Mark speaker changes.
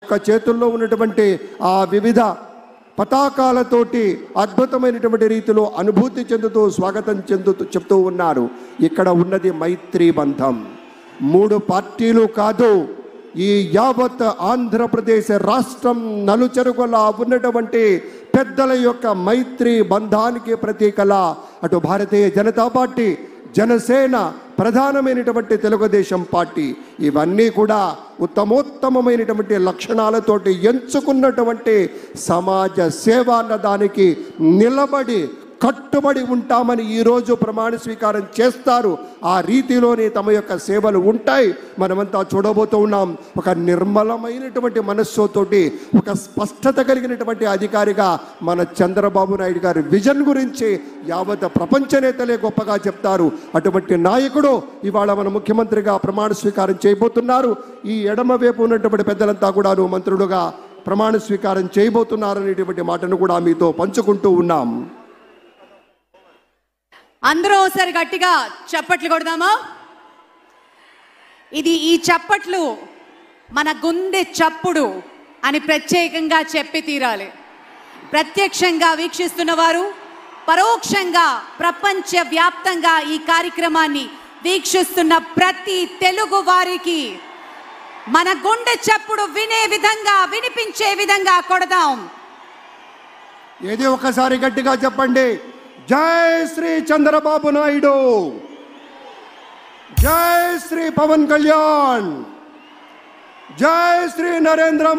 Speaker 1: యొక్క చేతుల్లో ఉన్నటువంటి ఆ వివిధ పతాకాలతోటి అద్భుతమైనటువంటి రీతిలో అనుభూతి చెందుతూ స్వాగతం చెప్తూ ఉన్నారు. ఇక్కడ ఉన్నది మైత్రీ బంధం. 3 పార్టీలు కాదు, ఈ యావత్ ఆంధ్రప్రదేశ్ రాష్ట్రం నలుచెరుగులా ఉన్నటువంటి పెద్దల యొక్క మైత్రీ బంధానికి ప్రతీకలా అటు భారతీయ జనతా పార్టీ, జనసేన, ప్రధానమైనటువంటి తెలుగుదేశం పార్టీ ఇవన్నీ కూడా ఉత్తమోత్తమైనటువంటి లక్షణాలతోటి ఎంచుకున్నటువంటి సమాజ సేవ అన్న దానికి నిలబడి కట్టుబడి ఉంటామని ఈరోజు ప్రమాణ స్వీకారం చేస్తారు. ఆ రీతిలోనే తమ యొక్క సేవలు ఉంటాయి. మనమంతా చూడబోతూ ఉన్నాం. ఒక నిర్మలమైనటువంటి మనస్సుతోటి, ఒక స్పష్టత కలిగినటువంటి అధికారిగా మన చంద్రబాబు నాయుడు గారి విజన్ గురించి యావత్ ప్రపంచ నేతలే గొప్పగా చెప్తారు. అటువంటి నాయకుడు ఇవాళ మన ముఖ్యమంత్రిగా ప్రమాణ స్వీకారం చేయబోతున్నారు. ఈ ఎడమ వైపు ఉన్నటువంటి పెద్దలంతా కూడాను మంత్రులుగా ప్రమాణ స్వీకారం చేయబోతున్నారనేటువంటి మాటను కూడా మీతో పంచుకుంటూ ఉన్నాం.
Speaker 2: అందరూ ఒకసారి గట్టిగా చప్పట్లు కొడదామా? ఈ చప్పట్లు మన గుండె చప్పుడు అని ప్రత్యేకంగా చెప్పి తీరాలి. ప్రత్యక్షంగా వీక్షిస్తున్న వారు, పరోక్షంగా ప్రపంచ వ్యాప్తంగా ఈ కార్యక్రమాన్ని వీక్షిస్తున్న ప్రతి తెలుగు వారికి మన గుండె చప్పుడు వినే విధంగా, వినిపించే విధంగా కొడదాం.
Speaker 1: ఏది ఒకసారి గట్టిగా చెప్పండి. జై శ్రీ చంద్రబాబు నాయుడు, జై శ్రీ పవన్ కళ్యాణ్, జై శ్రీ నరేంద్ర